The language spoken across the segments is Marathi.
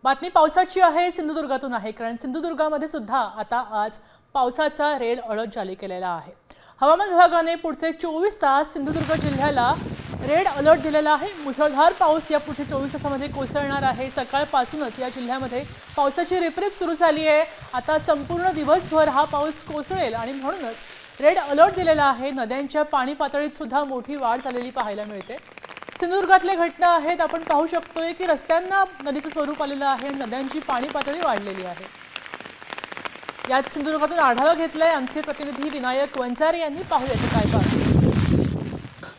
बातमी पावसाची आहे, सिंधुदुर्गातून आहे. कारण सिंधुदुर्गामध्ये सुद्धा आता आज पावसाचा रेड अलर्ट जारी केलेला आहे. हवामान विभागाने पुढचे 24 तास सिंधुदुर्ग जिल्ह्याला रेड अलर्ट दिलेला आहे. मुसळधार पाऊस या पुढच्या 24 तासामध्ये कोसळणार आहे. सकाळपासूनच या जिल्ह्यामध्ये पावसाची रिपरिप सुरू झाली आहे. आता संपूर्ण दिवसभर हा पाऊस कोसळेल आणि म्हणूनच रेड अलर्ट दिलेला आहे. नद्यांच्या पाणी पातळीत सुद्धा मोठी वाढ झालेली पाहायला मिळते. सिंधुदुर्गातल्या घटना आहेत. आपण पाहू शकतोय की रस्त्यांना नदीचं स्वरूप आलेलं आहे. नद्यांची पाणी पातळी वाढलेली आहे. यात सिंधुदुर्गातून आढावा घेतलाय आमचे प्रतिनिधी विनायक वंजारे यांनी. पाहूया की काय पाहतो.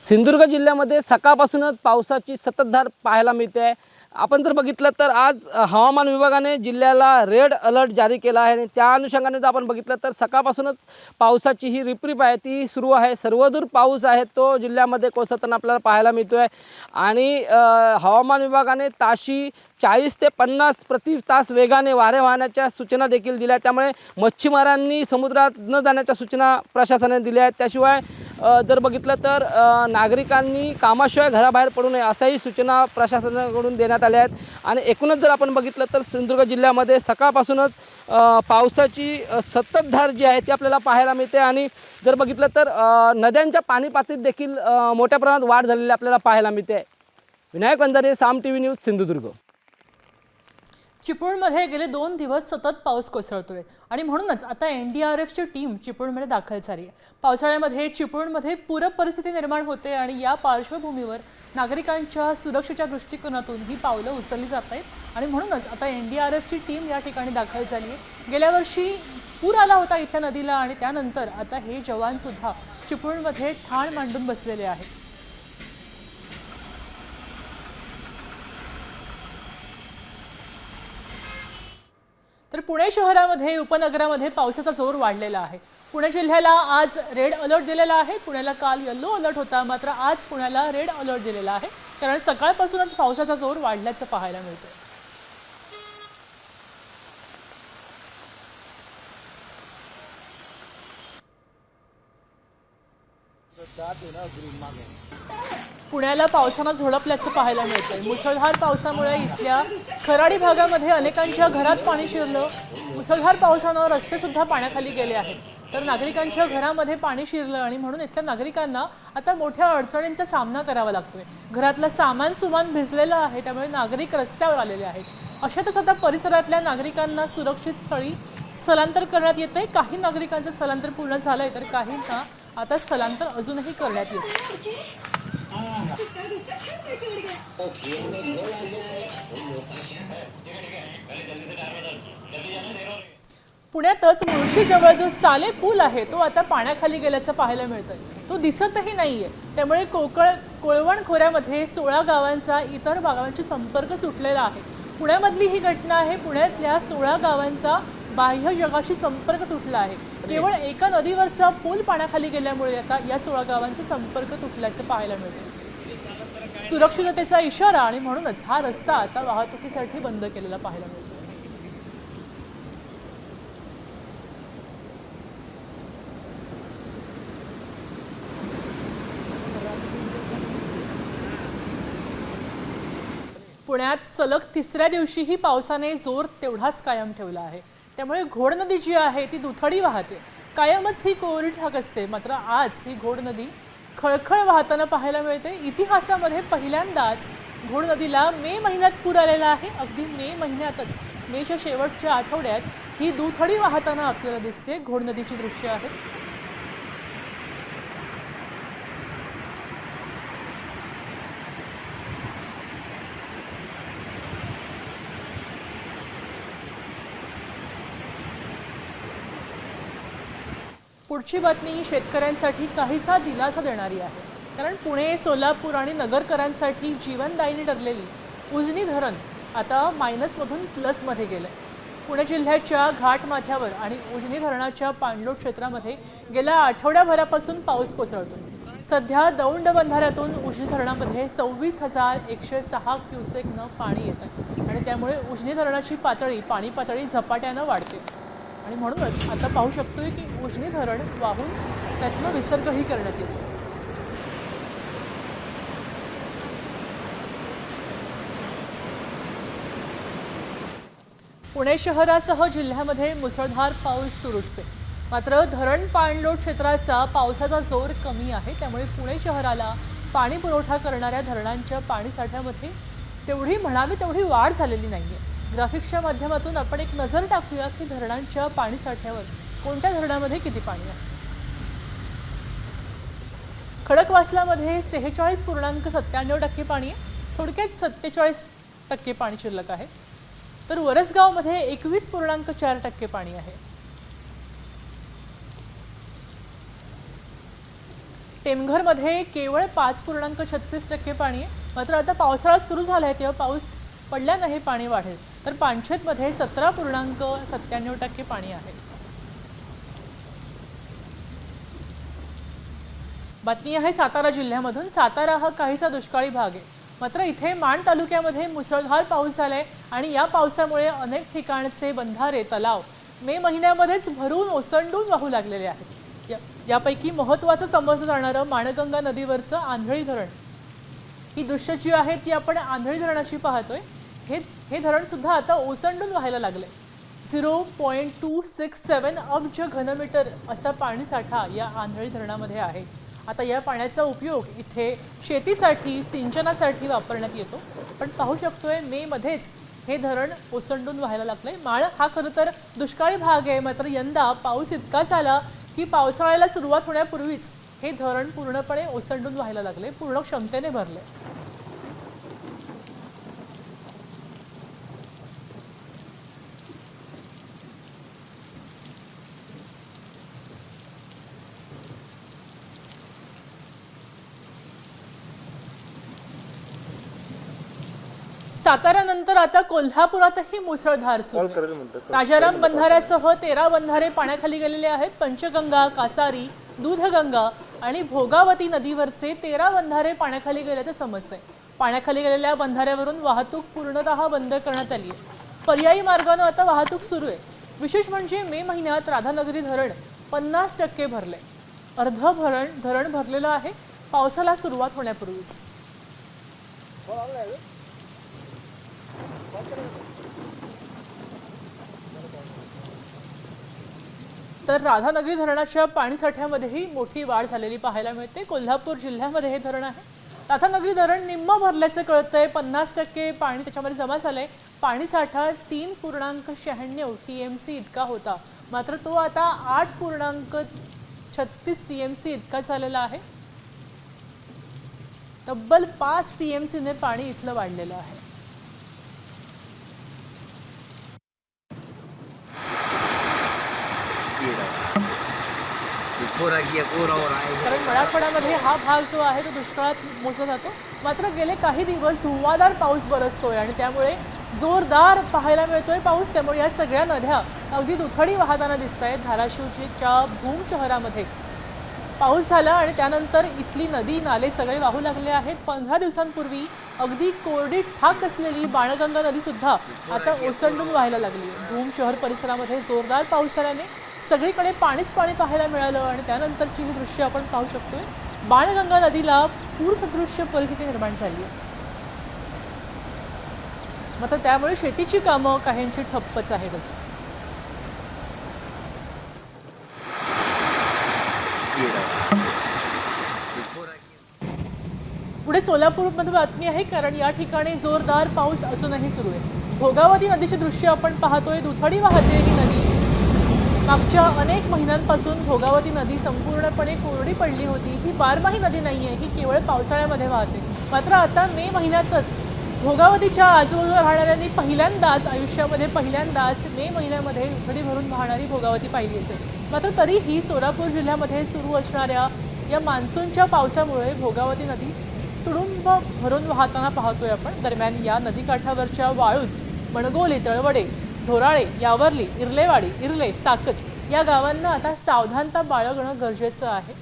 सिंधुदुर्ग जिल्ह्यामध्ये सकाळपासूनच पावसाची संततधार पाहायला मिळते. आपण जर बघितलं तर आज हवामान विभागाने जिल्ह्याला रेड अलर्ट जारी केला आहे आणि त्या अनुषंगाने जर आपण बघितलं तर सकाळपासूनच पावसाची ही रिपरिप आहे ती सुरू आहे. सर्वदूर पाऊस आहे तो जिल्ह्यामध्ये कोसळताना आपल्याला पाहायला मिळतो आहे. आणि हवामान विभागाने ताशी 40 ते 50 प्रति तास वेगाने वारे वाहण्याच्या सूचना देखील दिल्या. त्यामुळे मच्छीमारांनी समुद्रात न जाण्याच्या सूचना प्रशासनाने दिल्या आहेत. त्याशिवाय जर बघितलं तर नागरिकांनी कामाशिवाय घराबाहेर पडू नये अशाही सूचना प्रशासनाकडून देण्यात आल्या आहेत. आणि एकूणच जर आपण बघितलं तर सिंधुदुर्ग जिल्ह्यामध्ये सकाळपासूनच पावसाची संततधार जी आहे ती आपल्याला पाहायला मिळते. आणि जर बघितलं तर नद्यांच्या पाणी पातळीत देखील मोठ्या प्रमाणात वाढ झालेली आपल्याला पाहायला मिळते. विनायक वंजारे, साम TV न्यूज, सिंधुदुर्ग. चिपळूणमध्ये गेले 2 दिवस सतत पाऊस कोसळतोय आणि म्हणूनच आता NDRFची टीम चिपळूणमध्ये दाखल झाली आहे. पावसाळ्यामध्ये चिपळूणमध्ये पूर परिस्थिती निर्माण होते आणि या पार्श्वभूमीवर नागरिकांच्या सुरक्षेच्या दृष्टिकोनातून ही पावलं उचलली जात आहेत आणि म्हणूनच आता NDRFची टीम या ठिकाणी दाखल झाली आहे. गेल्या वर्षी पूर आला होता इथल्या नदीला आणि त्यानंतर आता हे जवानसुद्धा चिपळूणमध्ये ठाण मांडून बसलेले आहेत. तर पुणे शहरामध्ये उपनगरामध्ये पावसाचा जोर वाढलेला आहे. पुणे जिल्ह्याला आज रेड अलर्ट दिलेला आहे. पुण्याला काल येलो अलर्ट होता, मात्र आज पुण्याला रेड अलर्ट दिलेला आहे कारण सकाळपासूनच पावसाचा जोर वाढल्याचं पाहायला मिळतोय. पुण्याला पावसानं झोडपल्याचं पाहायला मिळतंय. मुसळधार पावसामुळे इथल्या खराडी भागामध्ये अनेकांच्या घरात पाणी शिरलं. मुसळधार पावसानं रस्ते सुद्धा पाण्याखाली गेले आहेत. तर नागरिकांच्या घरामध्ये पाणी शिरलं आणि म्हणून इथल्या नागरिकांना आता मोठ्या अडचणींचा सामना करावा लागतोय. घरातलं सामान भिजलेलं आहे, त्यामुळे नागरिक रस्त्यावर आलेले आहेत. अशातच आता परिसरातल्या नागरिकांना सुरक्षित स्थळी स्थलांतर करण्यात येतंय. काही नागरिकांचं स्थलांतर पूर्ण झालंय तर काहींना आता स्थलांतर अजूनही करण्यात येते. पुण्यातच मुळशीजवळ जो चाले पूल आहे तो आता पाण्याखाली गेल्याचं पाहायला मिळतंय. तो दिसतही नाहीये. त्यामुळे कोळवण खोऱ्यामध्ये 16 गावांचा इतर गावांशी संपर्क सुटलेला आहे. पुण्यामधली ही घटना आहे. पुण्यातल्या 16 गावांचा बाह्य जगाशी संपर्क तुटला आहे. केवळ एका नदीवरचा पूल पाण्याखाली गेल्यामुळे आता या 16 गावांचा संपर्क तुटल्याचं पाहायला मिळतं. सुरक्षिततेचा इशारा आणि म्हणूनच हा रस्ता आता वाहतुकीसाठी बंद केलेला पाहायला मिळतो. पुण्यात सलग 3ऱ्या दिवशीही पावसाने जोर तेवढाच कायम ठेवला आहे. त्यामुळे घोड नदी जी आहे ती दुथडी वाहते. कायमच ही कोरडी ठाक असते, मात्र आज ही घोड नदी खळखळ वाहताना पाहायला मिळते. इतिहासामध्ये पहिल्यांदाच घोड नदीला मे महिन्यात पूर आलेला आहे. अगदी मे महिन्यातच मेच्या शेवटच्या आठवड्यात ही दुथडी वाहताना आपल्याला दिसते. घोड नदीची दृश्य आहेत. पुढची बातमी ही शेतकऱ्यांसाठी काहीसा दिलासा देणारी आहे. कारण पुणे, सोलापूर आणि नगरकरांसाठी जीवनदायिनी ठरलेली उजनी धरण आता मायनसमधून प्लसमध्ये गेलं. पुणे जिल्ह्याच्या घाटमाथ्यावर आणि उजनी धरणाच्या पाणलोट क्षेत्रामध्ये गेल्या आठवड्याभरापासून पाऊस कोसळतोय. सध्या दौंड बंधाऱ्यातून उजनी धरणामध्ये 26,106 क्युसेकनं पाणी येतं आणि त्यामुळे उजनी धरणाची पाणी पातळी झपाट्यानं वाढते. आणि म्हणूनच आता पाहू शकतोय की उजनी धरण वाहून त्यातनं विसर्गही करण्यात येतो. पुणे शहरासह जिल्ह्यामध्ये मुसळधार पाऊस सुरूच आहे. मात्र धरण पाणलोट क्षेत्राचा पावसाचा जोर कमी आहे, त्यामुळे पुणे शहराला पाणी पुरवठा करणाऱ्या धरणांच्या पाणीसाठ्यामध्ये तेवढी म्हणावी तेवढी वाढ झालेली नाहीये. ग्राफिक्सच्या माध्यमातून आपण एक नजर टाकूया की धरणांच्या पाणीसाठ्यावर कोणत्या धरणामध्ये किती पाणी आहे. खडकवासलामध्ये 46.97% पाणी आहे, थोडक्यात 47% पाणी शिल्लक आहे. तर वरसगावमध्ये 21.4% पाणी आहे. टेमघरमध्ये केवळ 5.36% पाणी आहे. मात्र आता पावसाळा सुरू झाला आहे तेव्हा पाऊस पडल्यानं हे पाणी वाढेल. तर पानशेतमध्ये 17.97% पाणी आहे. बातमी आहे सातारा जिल्ह्यामधून. सातारा हा काहीसा दुष्काळी भाग आहे, मात्र इथे माण तालुक्यामध्ये मुसळधार पाऊस झालाय आणि या पावसामुळे अनेक ठिकाणचे बंधारे तलाव मे महिन्यामध्येच भरून ओसंडून वाहू लागलेले आहेत. यापैकी महत्त्वाचं समजलं जाणारं माणगंगा नदीवरचं आंधळी धरण. ही दृश्य जी आहेत ती आपण आंधळी धरणाशी पाहतोय. हे धरण सुद्धा आता ओसंडून व्हायला लागले. 0.267 अब्ज घनमीटर असा पाणीसाठा या आंधळी धरणामध्ये आहे. आता या पाण्याचा उपयोग इथे शेतीसाठी सिंचनासाठी वापरण्यात येतो. पण पाहू शकतोय मे मध्येच हे धरण ओसंडून व्हायला लागलंय. माळ हा खरं तर दुष्काळी भाग आहे, मात्र यंदा पाऊस इतका झाला की पावसाळ्याला सुरुवात होण्यापूर्वीच हे धरण पूर्णपणे ओसंडून व्हायला लागले, पूर्ण क्षमतेने भरले. साताऱ्यानंतर आता कोल्हापुरातही मुसळधार सुरू आहे. राजाराम बंधाऱ्यासह 13 बंधारे पाण्याखाली गेलेले आहेत. पंचगंगा, कासारी, दूधगंगा आणि भोगावती नदीवरचे 13 बंधारे पाण्याखाली गेल्याचं समजतंय. पाण्याखाली गेलेल्या बंधाऱ्यावरून वाहतूक पूर्णतः बंद करण्यात आली आहे. पर्यायी मार्गाने आता वाहतूक सुरू आहे. विशेष म्हणजे मे महिन्यात राधानगरी धरण 50% भरले. अर्ध धरण भरलेलं आहे पावसाला सुरुवात होण्यापूर्वीच. तर राधानगरी धरणाच्या पाणीसाठ्यामध्येही मोठी वाढ झालेली पाहायला मिळते. कोल्हापूर जिल्ह्यामध्ये हे धरण आहे. राधानगरी धरण निम्म भरल्याचं कळतंय. 50% पाणी त्याच्यामध्ये जमा झालंय. पाणीसाठा 3.96 TMC इतका होता, मात्र तो आता 8.36 TMC इतका झालेला आहे. तब्बल 5 TMC ने पाणी इथलं वाढलेलं आहे. कारण मराठवाड्यामध्ये हा भाग जो आहे तो दुष्काळात मोजला जातो. मात्र गेले काही दिवस धुव्वाधार पाऊस बरसतोय आणि त्यामुळे जोरदार पाहायला मिळतोय पाऊस. त्यामुळे या सगळ्या नद्या अगदी दुथडी वाहताना दिसत आहेत. धाराशिवच्या भूम शहरामध्ये पाऊस झाला आणि त्यानंतर इथली नदी नाले सगळे वाहू लागले आहेत. 15 दिवसांपूर्वी अगदी कोरडी ठाक असलेली बाणगंगा नदी सुद्धा आता ओसंडून व्हायला लागली. भूम शहर परिसरामध्ये जोरदार पाऊस झाल्याने सगळीकडे पाणीच पाणी पाहायला मिळालं आणि त्यानंतरची ही दृश्य आपण पाहू शकतोय. बाणगंगा नदीला पूरसदृश्य परिस्थिती निर्माण झाली आहे. मात्र त्यामुळे शेतीची कामं काहींची ठप्पच आहेत. पुढे सोलापूरमध्ये बातमी आहे, कारण या ठिकाणी जोरदार पाऊस अजूनही सुरू आहे. भोगावती नदीचे दृश्य आपण पाहतोय. दुथडी वाहते ही नदी. मागच्या अनेक महिन्यांपासून भोगावती नदी संपूर्णपणे कोरडी पडली होती. ही बारमाही नदी नाही आहे, ही केवळ पावसाळ्यामध्ये वाहते. मात्र आता मे महिन्यातच भोगावतीच्या आजूबाजूला राहणाऱ्यांनी पहिल्यांदाच आयुष्यामध्ये मे महिन्यामध्ये दुथडी भरून वाहणारी भोगावती पाहिली असेल. मात्र तरीही सोलापूर जिल्ह्यामध्ये सुरू असणाऱ्या या मान्सूनच्या पावसामुळे भोगावती नदी तुडुंब भरून वाहताना पाहतोय आपण. दरम्यान या नदीकाठावरच्या वाळूज, मणगोली, तळवडे, ढोराळे, यावर्ली, इर्लेवाडी, इर्ले, साकच या गावांना आता सावधानता बाळगणं गरजेचं आहे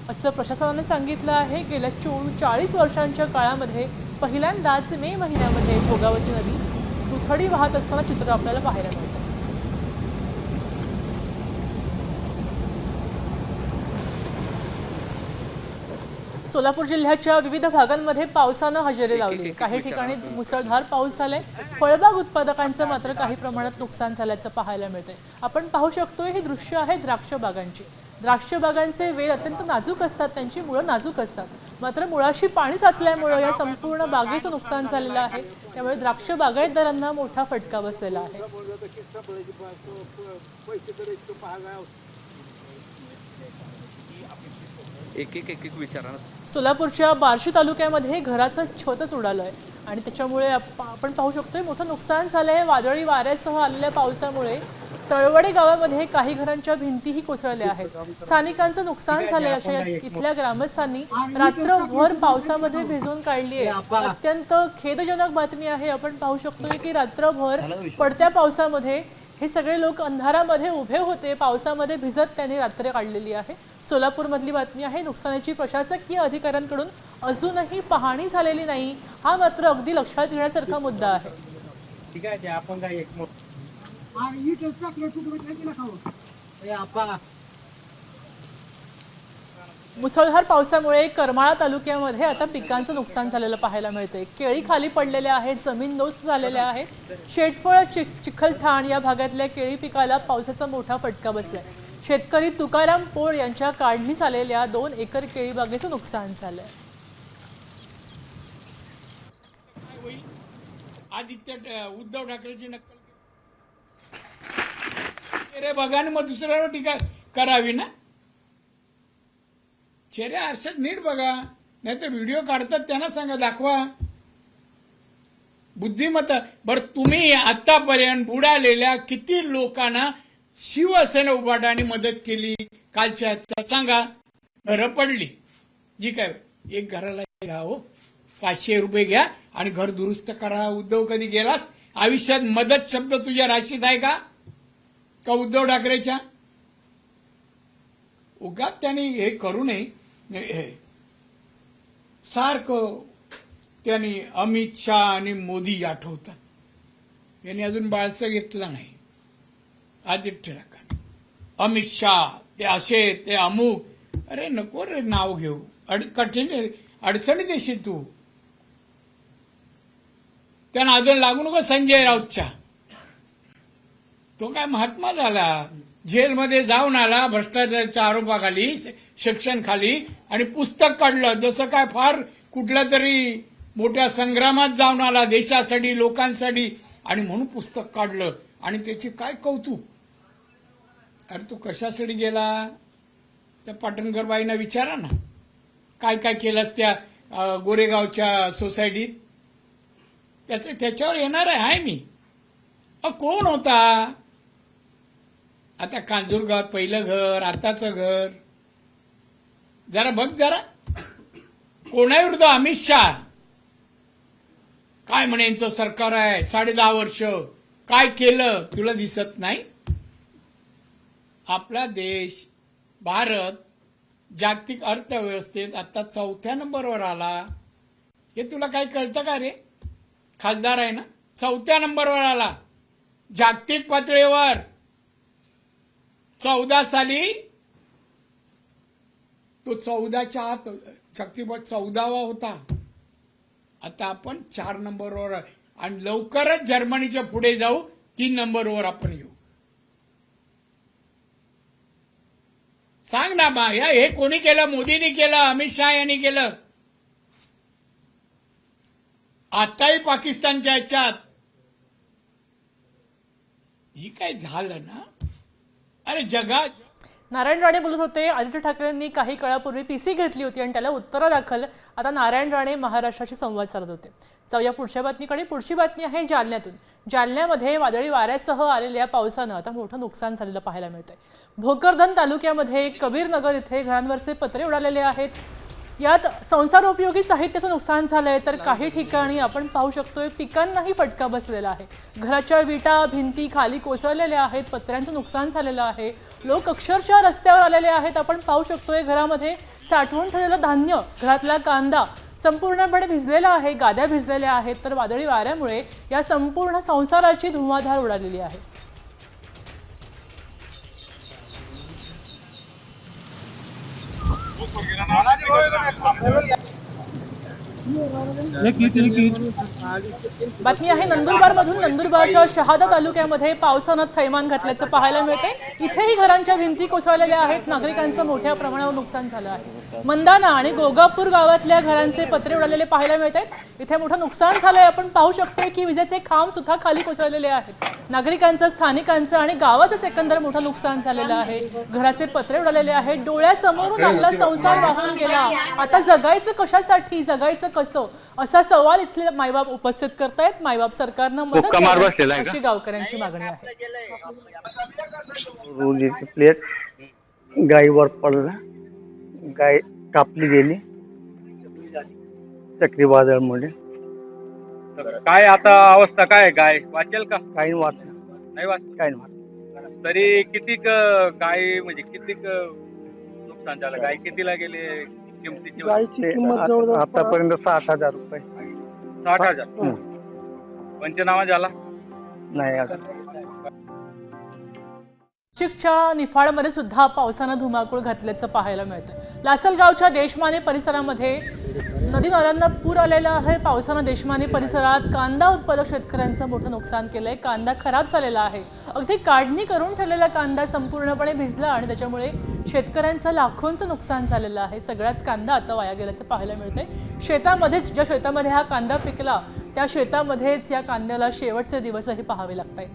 असं प्रशासनाने सांगितलं आहे. गेल्या 40 वर्षांच्या काळामध्ये पहिल्यांदाच मे महिन्यामध्ये भोगावती नदी दुथडी वाहत असताना चित्र आपल्याला पाहायला मिळतं. सोलापूर जिल्ह्याच्या विविध भागांमध्ये पावसानं हजेरी लावली. काही ठिकाणी मुसळधार पाऊस झालाय. फळबाग उत्पादकांचं मात्र काही प्रमाणात नुकसान झाल्याचं पाहायला मिळतंय. आपण पाहू शकतोय ही दृश्य आहे द्राक्ष बागांची. द्राक्ष बागांचे वेल अत्यंत नाजूक असतात, त्यांची मुळं नाजूक असतात. मात्र मुळाशी पाणी साचल्यामुळे या संपूर्ण बागेचं नुकसान झालेलं आहे. त्यामुळे द्राक्ष बागायतदारांना मोठा फटका बसलेला आहे. एक विचारा. सोलापूरच्या बार्शी तालुक्यामध्ये घराचं छतच उडालं आहे आणि त्याच्यामुळे आपण पाहू शकतोय मोठं नुकसान झालंय. वादळी वाऱ्यासह आलेल्या पावसामुळे तळवडे गावामध्ये काही घरांच्या भिंतीही कोसळल्या आहेत. स्थानिकांचं नुकसान झालंय अशा इथल्या ग्रामस्थांनी रात्रभर पावसामध्ये भिजून काढली आहे. अत्यंत खेदजनक बातमी आहे. आपण पाहू शकतोय की रात्रभर पडत्या पावसामध्ये हे सगळे लोक अंधारामध्ये उभे होते. पावसामध्ये भिजत त्यांनी रात्र काढलेली आहे. सोलापूरमधली बातमी आहे. नुकसानाची प्रशासकीय अधिकाऱ्यांकडून अजूनही पाहणी झालेली नाही. हा मात्र अगदी लक्षात घेण्यासारखा मुद्दा आहे. ठीक आहे, आपण काय एक मुसळधार पावसामुळे करमाळा तालुक्यामध्ये आता पिकांचं नुकसान झालेलं पाहायला मिळतंय. केळी खाली पडलेल्या आहेत, जमीनदोस्त झालेल्या आहेत. शेतफळ चिखलठाण या भागातल्या केळी पिकाला पावसाचा मोठा फटका बसलाय. शेतकरी तुकाराम पोळ यांच्या काढणीस आलेल्या 2 एकर केळी बागेचं नुकसान झालंय. आदित्य उद्धव ठाकरेची नक्कल चेहरे बघा आणि मग दुसऱ्यावर टीका करावी ना. चेहरे आरशात नीट बघा, नाही तर व्हिडिओ काढतात त्यांना सांगा, दाखवा. बुद्धिमत्ता. बरं, तुम्ही आतापर्यंत बुडालेल्या किती लोकांना शिवसेना उभाटाने मदत केली कालच्या ह्याचा सांगा. घरं पडली जी काय, एक घराला घ्या हो, 500 रुपये घ्या आणि घर दुरुस्त करा. उद्धव कधी गेलास आयुष्यात? मदत शब्द तुझ्या राशीत आहे का उद्धव ठाकरेच्या? उगाच त्यांनी हे करू नये. सारखं त्यांनी अमित शाह आणि मोदी आठवतात. यांनी अजून बाळसं घेतला नाही. आदित्य ठाकरे, अमित शाह, ते असे ते अमुक. अरे नको रे नाव घेऊ. कठीण अडचणीत येशील तू. त्यांना अजून लागू नको संजय राऊतच्या. तो काय महात्मा झाला, जेलमध्ये जाऊन आला भ्रष्टाचाराच्या आरोपाखाली, सेक्शन खाली, आणि पुस्तक काढलं. जसं काय फार कुठल्या तरी मोठ्या संग्रामात जाऊन आला देशासाठी, लोकांसाठी, आणि म्हणून पुस्तक काढलं. आणि त्याची काय कौतुक. अरे तू कशासाठी गेला? त्या पाटणकर बाईंना विचारा ना, काय काय केलंस त्या गोरेगावच्या सोसायटीत. त्याच्यावर येणार आहे मी. कोण होता? आता कांजूरगावात पहिलं घर, आताचं घर. जरा बघ जरा. कोणाविरुद्ध? अमित शाह. काय म्हणे यांचं सरकार आहे 10.5 वर्ष, काय केलं तुला दिसत नाही? आपला देश भारत जागतिक अर्थव्यवस्थेत आता 4थ्या नंबरवर आला. हे तुला काय कळतं का रे? खासदार आहे ना, 4थ्या नंबरवर आला जागतिक पातळीवर. 14 साली तो 14च्या आत शक्तीपद 14वा होता. आता आपण 4 नंबरवर आणि लवकरच जर्मनीच्या पुढे जाऊ, 3 नंबरवर आपण येऊ. सांग ना बा, हे कोणी केलं? मोदींनी केलं, अमित शाह यांनी केलं. आताही पाकिस्तानच्या ह्याच्यात ही काय झालं ना. अरे जगात. नारायण राणे बोलत होते. आदित्य ठाकरेंनी काही काळापूर्वी पीसी घेतली होती आणि त्याला उत्तरादाखल आता नारायण राणे महाराष्ट्राशी संवाद साधत होते. जाऊया पुढच्या बातमीकडे. पुढची बातमी आहे जालन्यातून. जालन्यामध्ये वादळी वाऱ्यासह आलेल्या पावसानं आता मोठं नुकसान झालेलं पाहायला मिळतंय. भोकरदन तालुक्यामध्ये कबीरनगर इथे घरांवरचे पत्रे उडालेले आहेत. यात संसारोपयोगी साहित्याचं नुकसान झालंय, तर काही ठिकाणी आपण पाहू शकतोय पिकांनाही फटका बसलेला आहे. घराच्या विटा भिंती खाली कोसळलेल्या आहेत. पत्र्यांचं नुकसान झालेलं आहे. लोक अक्षरशः रस्त्यावर आलेले आहेत. आपण पाहू शकतोय घरामध्ये साठवून ठेवलेलं धान्य, घरातला कांदा संपूर्णपणे भिजलेला आहे. गाद्या भिजलेल्या आहेत. तर वादळी वाऱ्यामुळे या संपूर्ण संसाराची धुमाधार उडालेली आहे. बातमी आहे नंदुरबारमधून. नंदुरबारच्या शहादा तालुक्यामध्ये पावसानं थैमान घातल्याचं पाहायला मिळते. इथेही घरांच्या भिंती कोसळलेल्या आहेत. नागरिकांचं मोठ्या प्रमाणावर नुकसान झालं आहे. मंदाना आणि गोगापूर गावातल्या घरांचे पत्रे उडालेले पाहायला मिळत आहेत. इथे मोठं नुकसान झालंय. आपण पाहू शकतोय की विजेचे खांब सुद्धा खाली कोसळलेले आहेत. नागरिकांचं, स्थानिकांचं आणि गावाचंच एकंदर मोठं नुकसान झालेलं आहे. घराचे पत्रे उडालेले आहेत. डोळ्यासमोरून आपला संसार वाहून गेला. आता जगायचं कशासाठी, जगायचं कसं, असा सवाल इथले मायबाप उपस्थित करतायत. मायबाप सरकारनं मदत करावी अशी गावकऱ्यांची मागणी आहे. रोजीची प्लेट गायीवर पडला, गाय कापली गेली चक्रीवादळामुळे. काय आता अवस्था काय आहे? गाय वाचेल का? काही वाट नाही वाच. काही वाट तरी कितीक गाय म्हणजे कितीक नुकसान झालं? गाय कितीला गेले? किमतीची गायची किंमत आतापर्यंत 60,000 रुपये. 60,000. पंचनामा झाला नाही अजून. नाशिकच्या निफाडमध्ये सुद्धा पावसानं धुमाकूळ घातल्याचं पाहायला मिळतं. लासलगावच्या देशमाने परिसरामध्ये नदी नाल्यांना पूर आलेला आहे. पावसानं देशमाने परिसरात कांदा उत्पादक शेतकऱ्यांचं मोठं नुकसान केलंय. कांदा खराब झालेला आहे. अगदी काढणी करून ठेवलेला कांदा संपूर्णपणे भिजला आणि त्याच्यामुळे शेतकऱ्यांचं लाखोंचं नुकसान झालेलं आहे. सगळाच कांदा आता वाया गेल्याचं पाहायला मिळतंय. शेतामध्येच, ज्या शेतामध्ये हा कांदा पिकला त्या शेतामध्येच या कांद्याला शेवटचे दिवसही पाहावे लागत आहेत.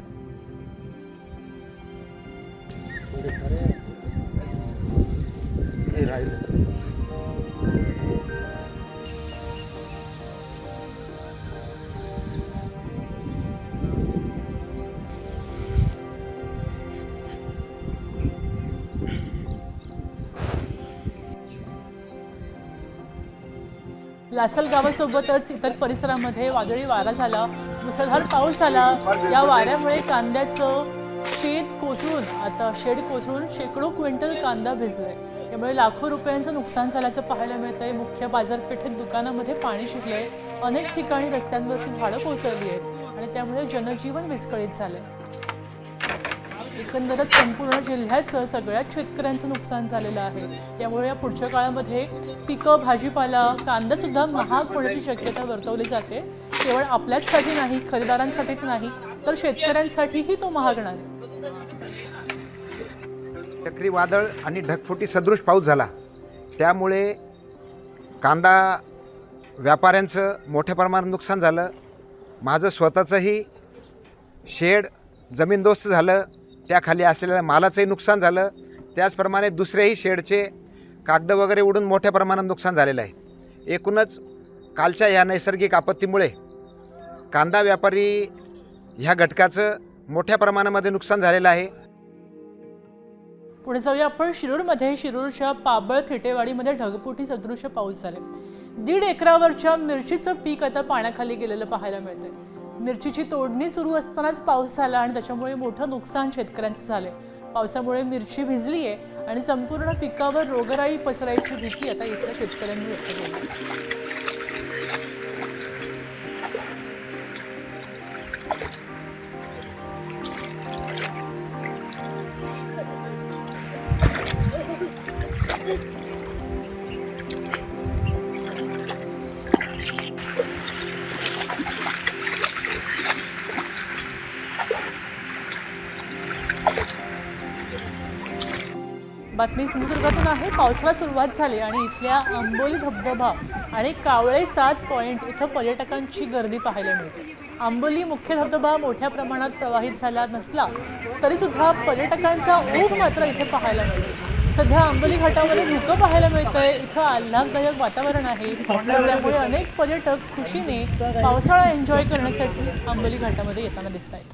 लासल गावासोबतच इतर परिसरामध्ये वादळी वारा झाला, मुसळधार पाऊस झाला. या वाऱ्यामुळे कांद्याचं शेड कोसळून शेकडो क्विंटल कांदा भिजलाय. यामुळे लाखो रुपयांचं नुकसान झाल्याचं पाहायला मिळतंय. मुख्य बाजारपेठेत, दुकानामध्ये पाणी शिरलंय. अनेक ठिकाणी रस्त्यांवरची झाडं कोसळली आहेत आणि त्यामुळे जनजीवन विस्कळीत झालंय. एकंदरच संपूर्ण जिल्ह्याचं सगळ्याच शेतकऱ्यांचं नुकसान झालेलं आहे. यामुळे या पुढच्या काळामध्ये पिकं, भाजीपाला, कांदा सुद्धा महाग होण्याची शक्यता वर्तवली जाते. केवळ आपल्याचसाठी नाही, खरेदीदारांसाठीच नाही, तर शेतकऱ्यांसाठीही तो महागणार आहे. चक्रीवादळ आणि ढगफुटी सदृश पाऊस झाला, त्यामुळे कांदा व्यापाऱ्यांचं मोठ्या प्रमाणात नुकसान झालं. माझं स्वतःचंही शेड जमीनदोस्त झालं. त्याखाली असलेल्या मालाचंही नुकसान झालं. त्याचप्रमाणे दुसऱ्याही शेडचे कागद वगैरे उडून मोठ्या प्रमाणात नुकसान झालेलं आहे. एकूणच कालच्या या नैसर्गिक आपत्तीमुळे कांदा व्यापारी ह्या घटकाचं मोठ्या प्रमाणामध्ये नुकसान झालेलं आहे. पुढे जाऊया आपण शिरूरमध्ये. शिरूरच्या पाबळ थिटेवाडीमध्ये ढगफुटी सदृश्य पाऊस झाले. 1.5 एकरावरच्या मिरचीचं पीक आता पाण्याखाली गेलेलं पाहायला मिळतंय. मिरचीची तोडणी सुरू असतानाच पाऊस झाला आणि त्याच्यामुळे मोठं नुकसान शेतकऱ्यांचं झालंय. पावसामुळे मिरची भिजली आहे आणि संपूर्ण पिकावर रोगराई पसरायची भीती आता इथल्या शेतकऱ्यांनी व्यक्त केली. बातमी सिंधुदुर्गातून आहे. पावसाला सुरुवात झाली आणि इथल्या आंबोली धबधबा आणि कावळे 7 पॉइंट इथं पर्यटकांची गर्दी पाहायला मिळते. आंबोली मुख्य धबधबा मोठ्या प्रमाणात प्रवाहित झाला नसला तरी सुद्धा पर्यटकांचा ओघ मात्र इथे पाहायला मिळतो. सध्या आंबोली घाटामध्ये धुकं पाहायला मिळतंय. इथं आल्हाददायक वातावरण आहे. त्यामुळे अनेक पर्यटक खुशीने पावसाळा एन्जॉय करण्यासाठी आंबोली घाटामध्ये येताना दिसत आहेत.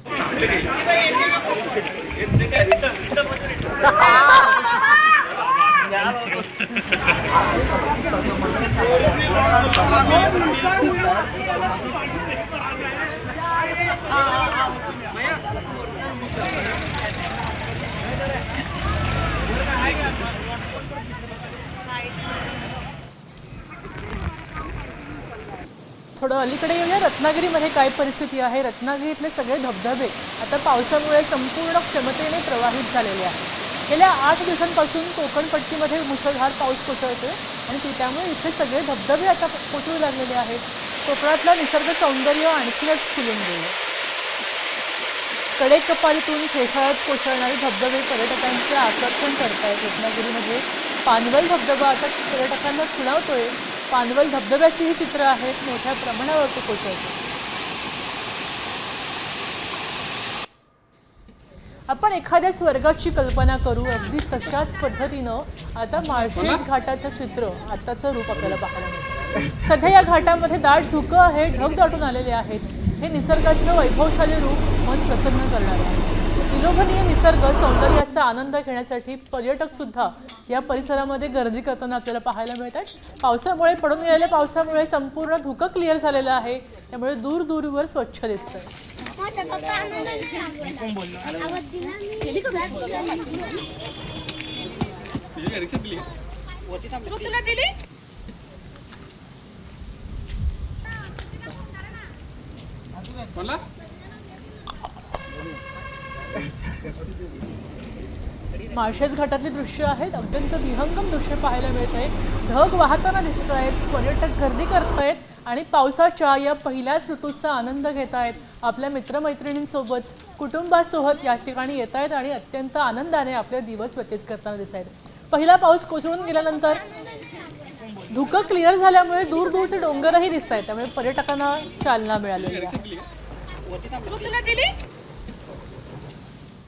थोडं अलीकडे येऊया. रत्नागिरीमध्ये काय परिस्थिती आहे. रत्नागिरीतले सगळे धबधबे आता पावसामुळे संपूर्ण क्षमतेने प्रवाहित झालेले आहेत. गेल्या 8 दिवसांपासून कोकणपट्टीमध्ये मुसळधार पाऊस कोसळतोय आणि त्यामुळे इथे सगळे धबधबे आता कोसळू लागलेले आहेत. कोकणातलं निसर्ग सौंदर्य आणखीनच खुलून गेलं. कडेकपारीतून फेसाळत कोसळणारे धबधबे पर्यटकांचे आकर्षण करतायत. रत्नागिरीमध्ये पानवल धबधबा आता पर्यटकांना खुणावतोय. पानवल धबधब्याची ही चित्र आहेत. मोठ्या प्रमाणावर तो कोसळतो. आपण एखाद्या स्वर्गाची कल्पना करू, अगदी तशाच पद्धतीनं आता माळशेज घाटाचं चित्र आताचं रूप आपल्याला पाहायला मिळतं. सध्या या घाटामध्ये दाट धुकं आहे, ढग दाटून आलेले आहेत. हे निसर्गाचं वैभवशाली रूप मन प्रसन्न करणारे आहे. विलोभनीय निसर्ग सौंदर्याचा आनंद घेण्यासाठी पर्यटक सुद्धा या परिसरामध्ये गर्दी करताना आपल्याला पाहायला मिळतात. पावसामुळे पडून गेलेल्या पावसामुळे संपूर्ण धुकं क्लिअर झालेलं आहे. त्यामुळे दूर दूरवर स्वच्छ दिसतंय. माळशेज घाटातली दृश्य आहेत. अत्यंत विहंगम दृश्य पाहायला मिळत आहे. ढग वाहताना दिसत आहेत. पर्यटक गर्दी करतायत आणि पावसाच्या या पहिल्याच ऋतूचा आनंद घेत आहेत. आपल्या मित्रमैत्रिणींसोबत कुटुंबासोबत या ठिकाणी येत आहेत आणि अत्यंत आनंदाने आपले दिवस व्यतीत करताना दिसत आहेत. पहिला पाऊस कोसळून गेल्यानंतर धुकं क्लिअर झाल्यामुळे दूर दूरचे डोंगरही दिसत आहेत. त्यामुळे पर्यटकांना चालना मिळालेली आहे.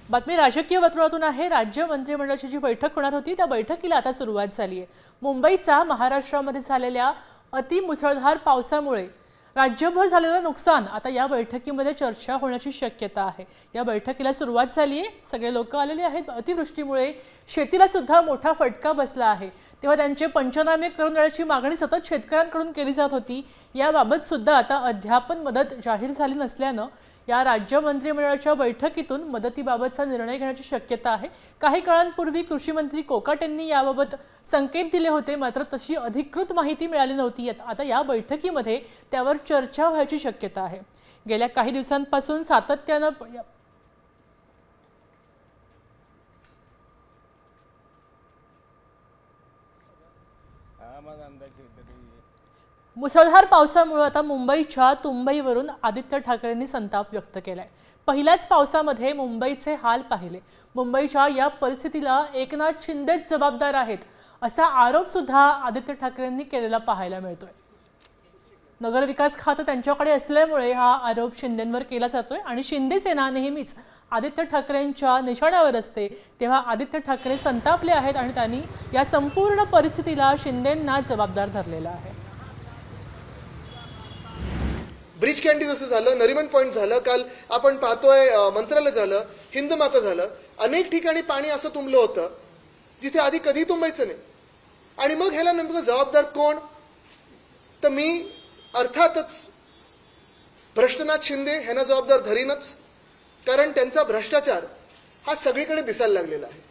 बातमी राजकीय वर्तुळातून आहे. राज्य मंत्रिमंडळाची जी बैठक होणार होती त्या बैठकीला आता सुरुवात झाली आहे. मुंबईचा महाराष्ट्रामध्ये झालेल्या अतिमुसळधार पावसामुळे राज्यभर झालेलं नुकसान आता या बैठकीमध्ये चर्चा होण्याची शक्यता आहे. या बैठकीला सुरुवात झाली आहे. सगळे लोक आलेले आहेत. अतिवृष्टीमुळे शेतीला सुद्धा मोठा फटका बसला आहे. तेव्हा त्यांचे पंचनामे करून देण्याची मागणी सतत शेतकऱ्यांकडून केली जात होती. याबाबत सुद्धा आता अद्यापन मदत जाहीर झाली नसल्यानं या राज्य मंत्रिमंडळाच्या बैठकीतून मदतीबाबतचा निर्णय घेण्याची शक्यता आहे. काही काळांपूर्वी कृषी मंत्री कोकाट यांनी याबाबत संकेत दिले होते, मात्र तशी अधिकृत माहिती मिळाली नव्हती. आता या बैठकीमध्ये त्यावर चर्चा व्हायची शक्यता आहे. गेल्या काही दिवसांपासून सातत्यानं मुसळधार पावसामुळे आता मुंबईच्या तुंबईवरून आदित्य ठाकरेंनी संताप व्यक्त केलाय. पहिल्याच पावसामध्ये मुंबईचे हाल पाहिले. मुंबईच्या या परिस्थितीला एकनाथ शिंदेच जबाबदार आहेत असा आरोप सुद्धा आदित्य ठाकरेंनी केलेला पाहायला मिळतोय. नगरविकास खातं त्यांच्याकडे असल्यामुळे हा आरोप शिंदेंवर केला जातोय आणि शिंदे सेना नेहमीच आदित्य ठाकरेंच्या निशाण्यावर असते. तेव्हा आदित्य ठाकरे संतापले आहेत आणि त्यांनी या संपूर्ण परिस्थितीला शिंदेंना जबाबदार धरलेला आहे. ब्रिज कॅन्डी जसं झालं, नरिमन पॉईंट झालं, काल आपण पाहतोय मंत्रालय झालं, हिंद माता झालं, अनेक ठिकाणी पाणी असं तुंबलं होतं जिथे आधी कधी तुंबायचं नाही. आणि मग ह्याला नेमकं जबाबदार कोण? तर मी अर्थातच भ्रष्टनाथ शिंदे ह्यांना जबाबदार धरीनच, कारण त्यांचा भ्रष्टाचार हा सगळीकडे दिसायला लागलेला आहे.